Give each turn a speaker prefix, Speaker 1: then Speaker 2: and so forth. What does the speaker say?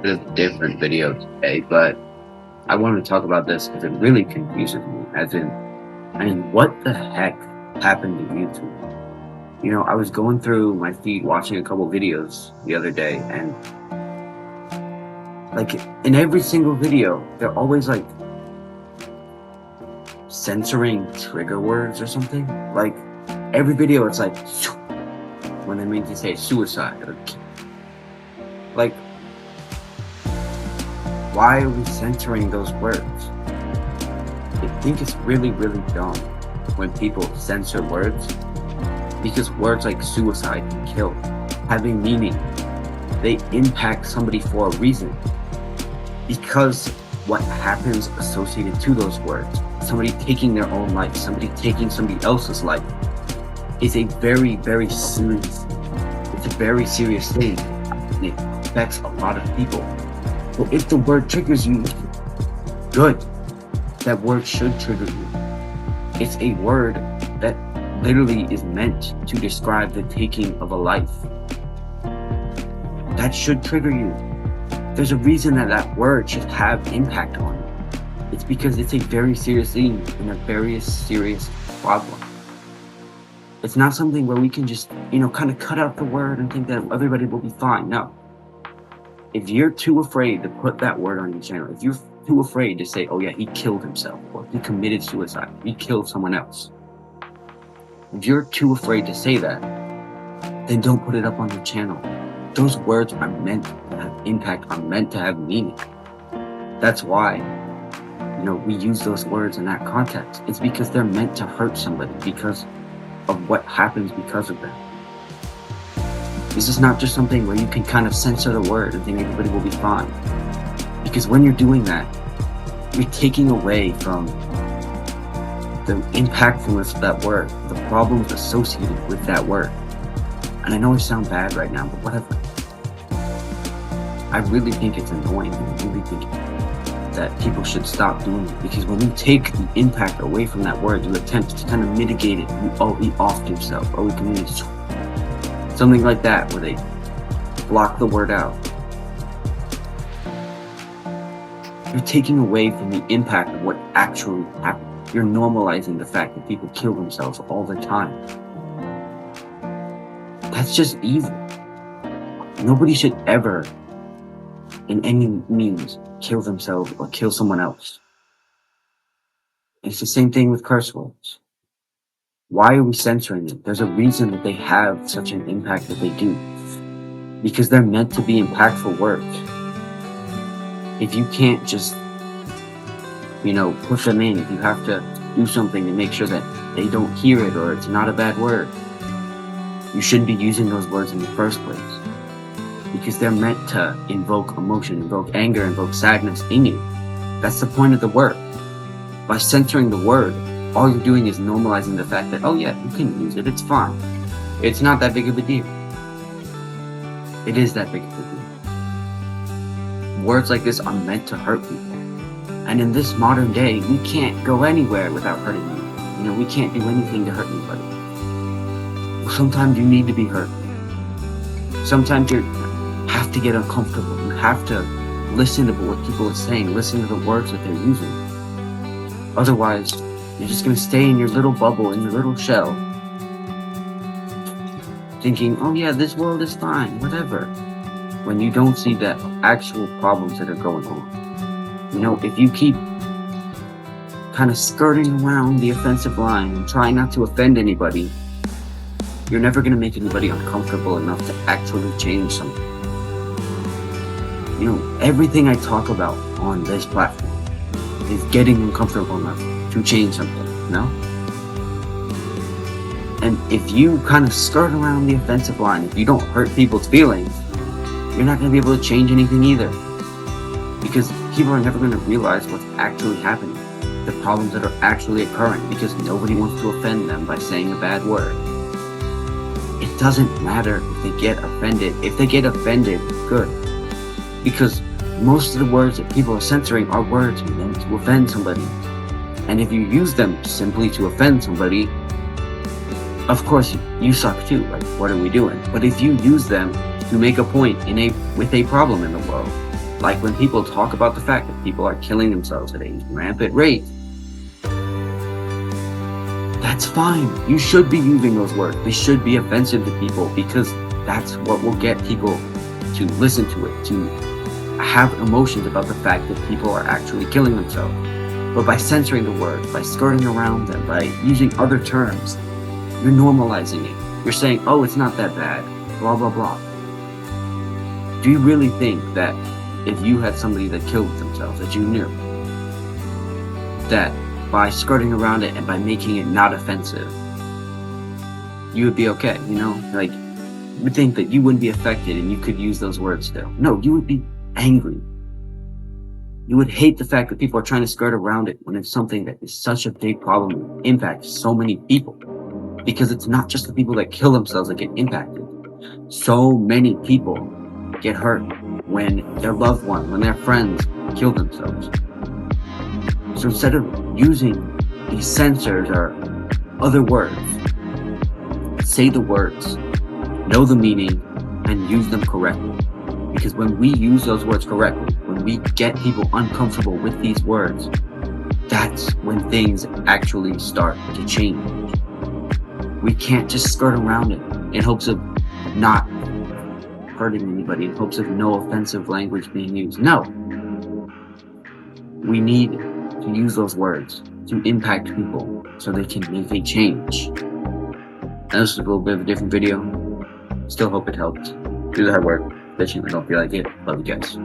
Speaker 1: a different video today, but I wanted to talk about this because it really confuses me. As in, I mean, what the heck happened to YouTube? I was going through my feed watching a couple videos the other day, and like in every single video, they're always like censoring trigger words or something. Like every video, it's like when they mean to say suicide or like, why are we censoring those words? I think it's really, really dumb when people censor words because words like suicide and kill having meaning. They impact somebody for a reason because what happens associated to those words, somebody taking their own life, somebody taking somebody else's life, is a very, very serious, it's a very serious thing. And it affects a lot of people. Well, if the word triggers you, good. That word should trigger you. It's a word that literally is meant to describe the taking of a life. That should trigger you. There's a reason that that word should have impact on you. It's because it's a very serious thing and a very serious problem. It's not something where we can just, kind of cut out the word and think that everybody will be fine. No. If you're too afraid to put that word on your channel, if you're too afraid to say, oh yeah, he killed himself, or he committed suicide, he killed someone else. If you're too afraid to say that, then don't put it up on your channel. Those words are meant to have impact, are meant to have meaning. That's why, we use those words in that context. It's because they're meant to hurt somebody because of what happens because of them. This is not just something where you can kind of censor the word and think everybody will be fine. Because when you're doing that, you're taking away from the impactfulness of that word, the problems associated with that word. And I know I sound bad right now, but whatever. I really think it's annoying. I really think that people should stop doing it. Because when you take the impact away from that word, you attempt to kind of mitigate it. He offed himself. He committed something like that, where they block the word out. You're taking away from the impact of what actually happened. You're normalizing the fact that people kill themselves all the time. That's just evil. Nobody should ever, in any means, kill themselves or kill someone else. It's the same thing with curse words. Why are we censoring them? There's a reason that they have such an impact that they do. Because they're meant to be impactful words. If you can't just, put them in, if you have to do something to make sure that they don't hear it or it's not a bad word, you shouldn't be using those words in the first place. Because they're meant to invoke emotion, invoke anger, invoke sadness in you. That's the point of the word. By censoring the word, all you're doing is normalizing the fact that, oh yeah, you can use it, it's fine. It's not that big of a deal. It is that big of a deal. Words like this are meant to hurt people. And in this modern day, we can't go anywhere without hurting people. We can't do anything to hurt anybody. Well, sometimes you need to be hurt. Sometimes you have to get uncomfortable. You have to listen to what people are saying, listen to the words that they're using. Otherwise, you're just going to stay in your little bubble, in your little shell, thinking, oh yeah, this world is fine, whatever, when you don't see the actual problems that are going on. If you keep kind of skirting around the offensive line and trying not to offend anybody, you're never going to make anybody uncomfortable enough to actually change something. Everything I talk about on this platform is getting uncomfortable enough to change something, And if you kind of skirt around the offensive line, if you don't hurt people's feelings, you're not going to be able to change anything either. Because people are never going to realize what's actually happening, the problems that are actually occurring, because nobody wants to offend them by saying a bad word. It doesn't matter if they get offended. If they get offended, good. Because most of the words that people are censoring are words meant to offend somebody. And if you use them simply to offend somebody, of course you suck too. Like, what are we doing? But if you use them to make a point with a problem in the world, Like when people talk about the fact that people are killing themselves at a rampant rate, that's fine. You should be using those words. They should be offensive to people because that's what will get people to listen to it, to have emotions about the fact that people are actually killing themselves. But by censoring the words, by skirting around them, by using other terms, you're normalizing it. You're saying, oh, it's not that bad, blah, blah, blah. Do you really think that if you had somebody that killed themselves that you knew, that by skirting around it and by making it not offensive, you would be okay, you know? Like, you would think that you wouldn't be affected and you could use those words still. No, you would be angry. You would hate the fact that people are trying to skirt around it when it's something that is such a big problem and impacts so many people. Because it's not just the people that kill themselves that get impacted. So many people get hurt when their loved one, when their friends kill themselves. So instead of using these censors or other words, say the words, know the meaning, and use them correctly. Because when we use those words correctly, when we get people uncomfortable with these words, that's when things actually start to change. We can't just skirt around it in hopes of not hurting anybody, in hopes of no offensive language being used. No. We need to use those words to impact people so they can make a change. And this is a little bit of a different video. Still hope it helped. Do the hard work. Bet you don't feel like it. Love you guys.